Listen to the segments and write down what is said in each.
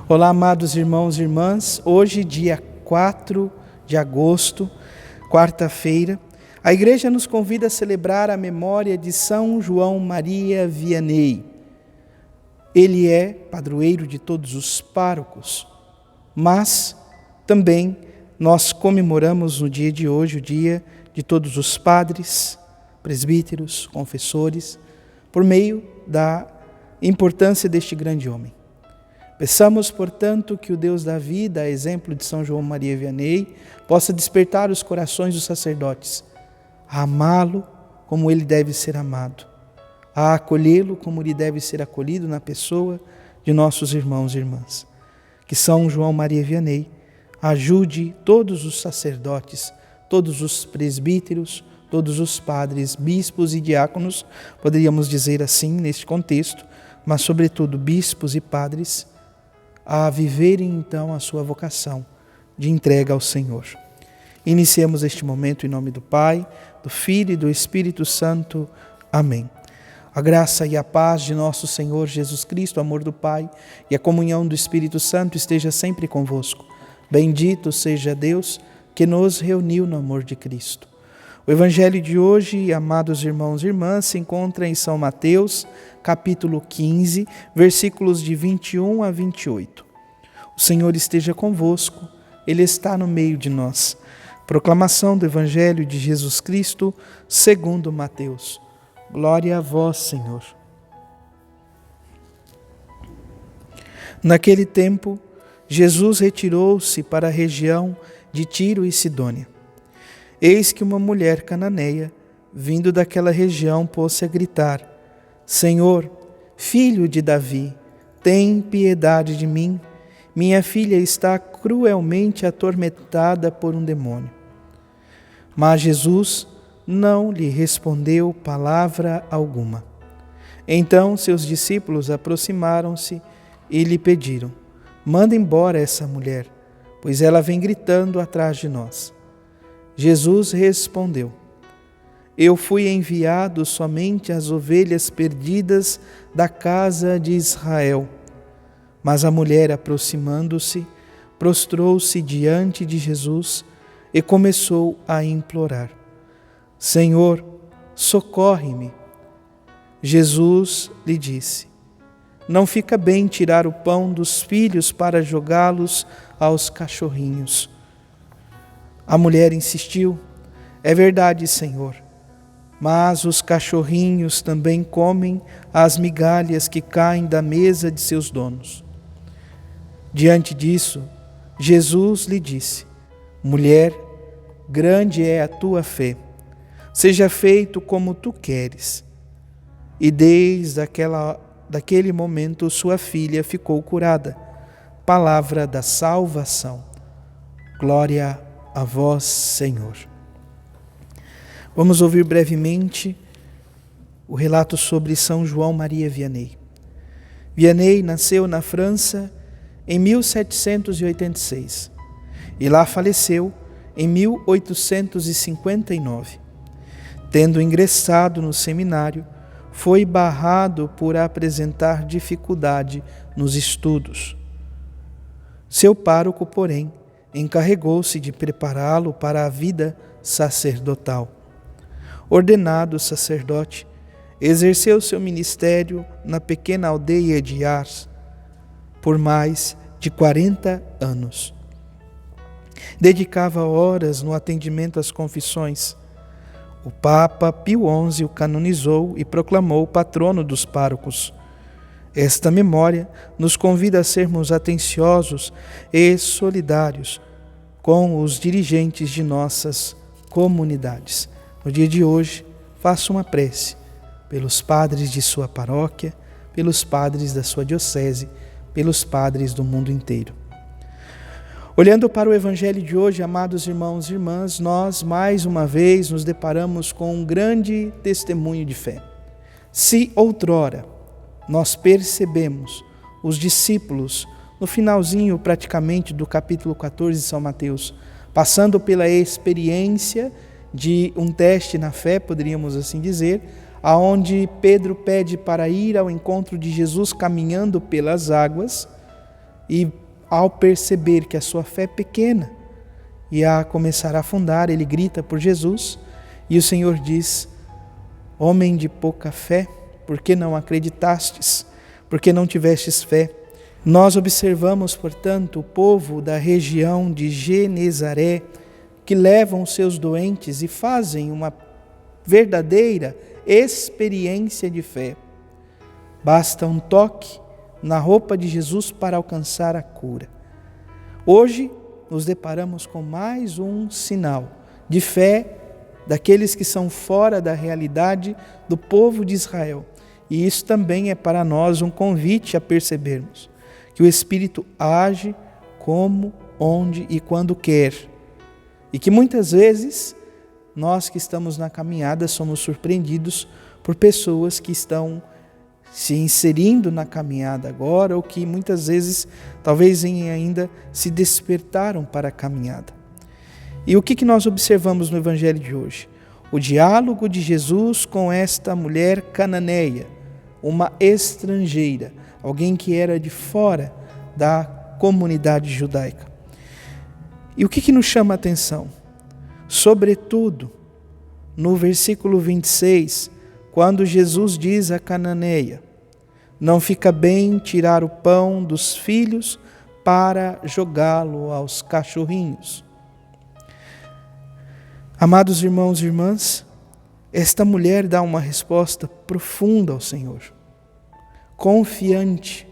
Olá, amados irmãos e irmãs. Hoje, dia 4 de agosto, quarta-feira, a Igreja nos convida a celebrar a memória de São João Maria Vianney. Ele é padroeiro de todos os párocos, mas também nós comemoramos no dia de hoje o dia de todos os padres, presbíteros, confessores, por meio da importância deste grande homem. Peçamos, portanto, que o Deus da vida, a exemplo de São João Maria Vianney, possa despertar os corações dos sacerdotes a amá-lo como ele deve ser amado, a acolhê-lo como ele deve ser acolhido na pessoa de nossos irmãos e irmãs. Que São João Maria Vianney ajude todos os sacerdotes, todos os presbíteros, todos os padres, bispos e diáconos, poderíamos dizer assim neste contexto, mas sobretudo bispos e padres, a viverem então a sua vocação de entrega ao Senhor. Iniciemos este momento em nome do Pai, do Filho e do Espírito Santo. Amém. A graça e a paz de nosso Senhor Jesus Cristo, o amor do Pai e a comunhão do Espírito Santo esteja sempre convosco. Bendito seja Deus que nos reuniu no amor de Cristo. O Evangelho de hoje, amados irmãos e irmãs, se encontra em São Mateus, capítulo 15, versículos de 21 a 28. O Senhor esteja convosco, Ele está no meio de nós. Proclamação do Evangelho de Jesus Cristo, segundo Mateus. Glória a vós, Senhor. Naquele tempo, Jesus retirou-se para a região de Tiro e Sidônia. Eis que uma mulher cananeia, vindo daquela região, pôs-se a gritar: Senhor, filho de Davi, tem piedade de mim. Minha filha está cruelmente atormentada por um demônio. Mas Jesus não lhe respondeu palavra alguma. Então seus discípulos aproximaram-se e lhe pediram: manda embora essa mulher, pois ela vem gritando atrás de nós. Jesus respondeu: eu fui enviado somente às ovelhas perdidas da casa de Israel. Mas a mulher, aproximando-se, prostrou-se diante de Jesus e começou a implorar: Senhor, socorre-me. Jesus lhe disse: não fica bem tirar o pão dos filhos para jogá-los aos cachorrinhos. A mulher insistiu: é verdade, Senhor, mas os cachorrinhos também comem as migalhas que caem da mesa de seus donos. Diante disso, Jesus lhe disse: mulher, grande é a tua fé, seja feito como tu queres. E desde daquele momento sua filha ficou curada. Palavra da salvação. Glória a vós, Senhor. Vamos ouvir brevemente o relato sobre São João Maria Vianney. Vianney nasceu na França em 1786 e lá faleceu em 1859. Tendo ingressado no seminário, foi barrado por apresentar dificuldade nos estudos. Seu pároco, porém, encarregou-se de prepará-lo para a vida sacerdotal. Ordenado sacerdote, exerceu seu ministério na pequena aldeia de Ars por mais de 40 anos. Dedicava horas no atendimento às confissões. O Papa Pio XI o canonizou e proclamou patrono dos párocos. Esta memória nos convida a sermos atenciosos e solidários com os dirigentes de nossas comunidades. No dia de hoje, faça uma prece pelos padres de sua paróquia, pelos padres da sua diocese, pelos padres do mundo inteiro. Olhando para o Evangelho de hoje, amados irmãos e irmãs, nós mais uma vez nos deparamos com um grande testemunho de fé. Se outrora nós percebemos os discípulos, no finalzinho praticamente do capítulo 14 de São Mateus, passando pela experiência de um teste na fé, poderíamos assim dizer, aonde Pedro pede para ir ao encontro de Jesus caminhando pelas águas, E ao perceber que a sua fé é pequena e a começar a afundar, ele grita por Jesus e o Senhor diz: homem de pouca fé, por que não acreditastes? Por que não tivestes fé? Nós observamos, portanto, o povo da região de Genezaré que levam os seus doentes e fazem uma verdadeira experiência de fé. Basta um toque na roupa de Jesus para alcançar a cura. Hoje nos deparamos com mais um sinal de fé daqueles que são fora da realidade do povo de Israel. E isso também é para nós um convite a percebermos que o Espírito age como, onde e quando quer. E que muitas vezes nós que estamos na caminhada somos surpreendidos por pessoas que estão se inserindo na caminhada agora ou que muitas vezes talvez ainda se despertaram para a caminhada. E o que nós observamos no Evangelho de hoje? O diálogo de Jesus com esta mulher cananeia, uma estrangeira, alguém que era de fora da comunidade judaica. E o que nos chama a atenção? Sobretudo, no versículo 26, quando Jesus diz à cananeia: não fica bem tirar o pão dos filhos para jogá-lo aos cachorrinhos. Amados irmãos e irmãs, esta mulher dá uma resposta profunda ao Senhor, confiante.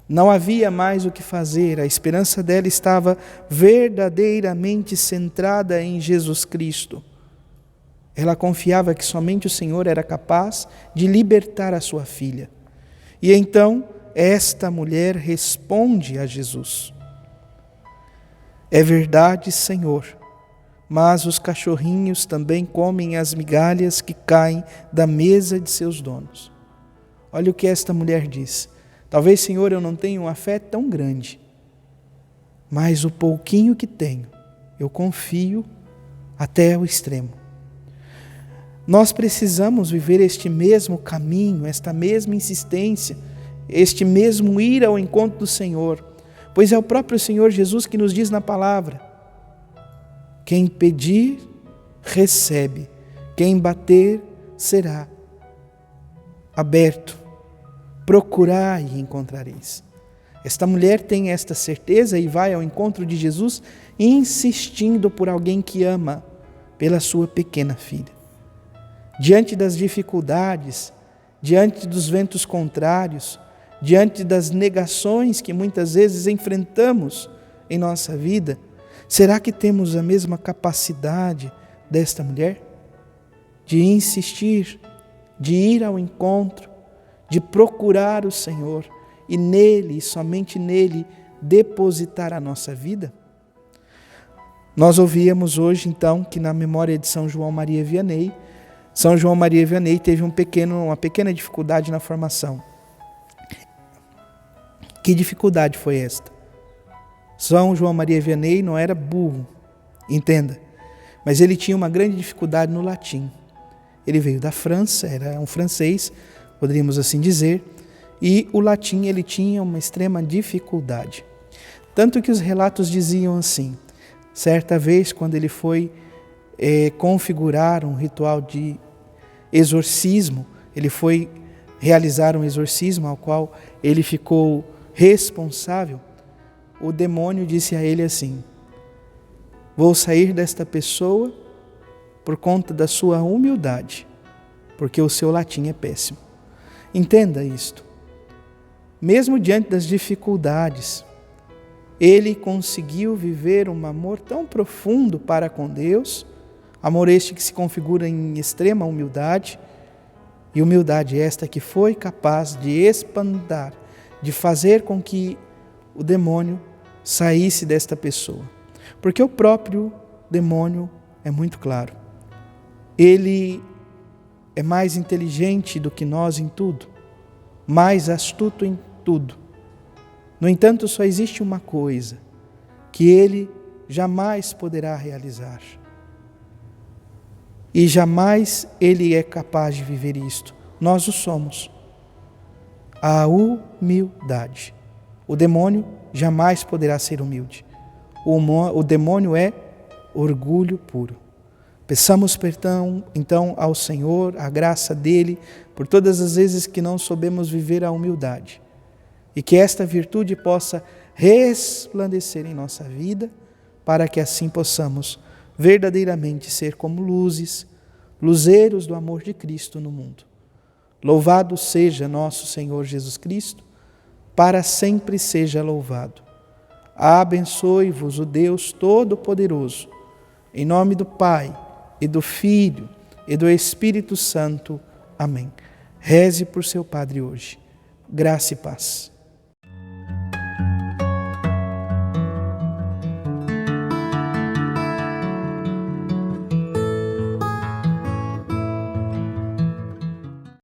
Não havia mais o que fazer, a esperança dela estava verdadeiramente centrada em Jesus Cristo. Ela confiava que somente o Senhor era capaz de libertar a sua filha. E então, esta mulher responde a Jesus: é verdade, Senhor, mas os cachorrinhos também comem as migalhas que caem da mesa de seus donos. Olha o que esta mulher diz: talvez, Senhor, eu não tenha uma fé tão grande, mas o pouquinho que tenho, eu confio até o extremo. Nós precisamos viver este mesmo caminho, esta mesma insistência, este mesmo ir ao encontro do Senhor, pois é o próprio Senhor Jesus que nos diz na palavra: quem pedir, recebe, quem bater, será aberto, procurai e encontrareis. Esta mulher tem esta certeza e vai ao encontro de Jesus insistindo por alguém que ama, pela sua pequena filha. Diante das dificuldades, diante dos ventos contrários, diante das negações que muitas vezes enfrentamos em nossa vida, será que temos a mesma capacidade desta mulher? De insistir, de ir ao encontro, de procurar o Senhor e nele, somente nele, depositar a nossa vida? Nós ouvíamos hoje então que na memória de São João Maria Vianney, São João Maria Vianney teve uma pequena dificuldade na formação. Que dificuldade foi esta? São João Maria Vianney não era burro, entenda, mas ele tinha uma grande dificuldade no latim. Ele veio da França, era um francês, poderíamos assim dizer, e o latim ele tinha uma extrema dificuldade. Tanto que os relatos diziam assim: certa vez, quando ele foi configurar um ritual de exorcismo, ele foi realizar um exorcismo ao qual ele ficou responsável, o demônio disse a ele assim: vou sair desta pessoa por conta da sua humildade, porque o seu latim é péssimo. Entenda isto. Mesmo diante das dificuldades, ele conseguiu viver um amor tão profundo para com Deus, amor este que se configura em extrema humildade, e humildade esta que foi capaz de espantar, de fazer com que o demônio saísse desta pessoa. Porque o próprio demônio é muito claro. Ele é mais inteligente do que nós em tudo, mais astuto em tudo. No entanto, só existe uma coisa que ele jamais poderá realizar. E jamais ele é capaz de viver isto. Nós o somos. A humildade. O demônio jamais poderá ser humilde. O demônio é orgulho puro. Peçamos perdão, então, ao Senhor, a graça dele, por todas as vezes que não soubemos viver a humildade. E que esta virtude possa resplandecer em nossa vida, para que assim possamos verdadeiramente ser como luzes, luzeiros do amor de Cristo no mundo. Louvado seja nosso Senhor Jesus Cristo, para sempre seja louvado. Abençoe-vos o Deus Todo-Poderoso, em nome do Pai, e do Filho, e do Espírito Santo. Amém. Reze por seu Padre hoje. Graça e paz.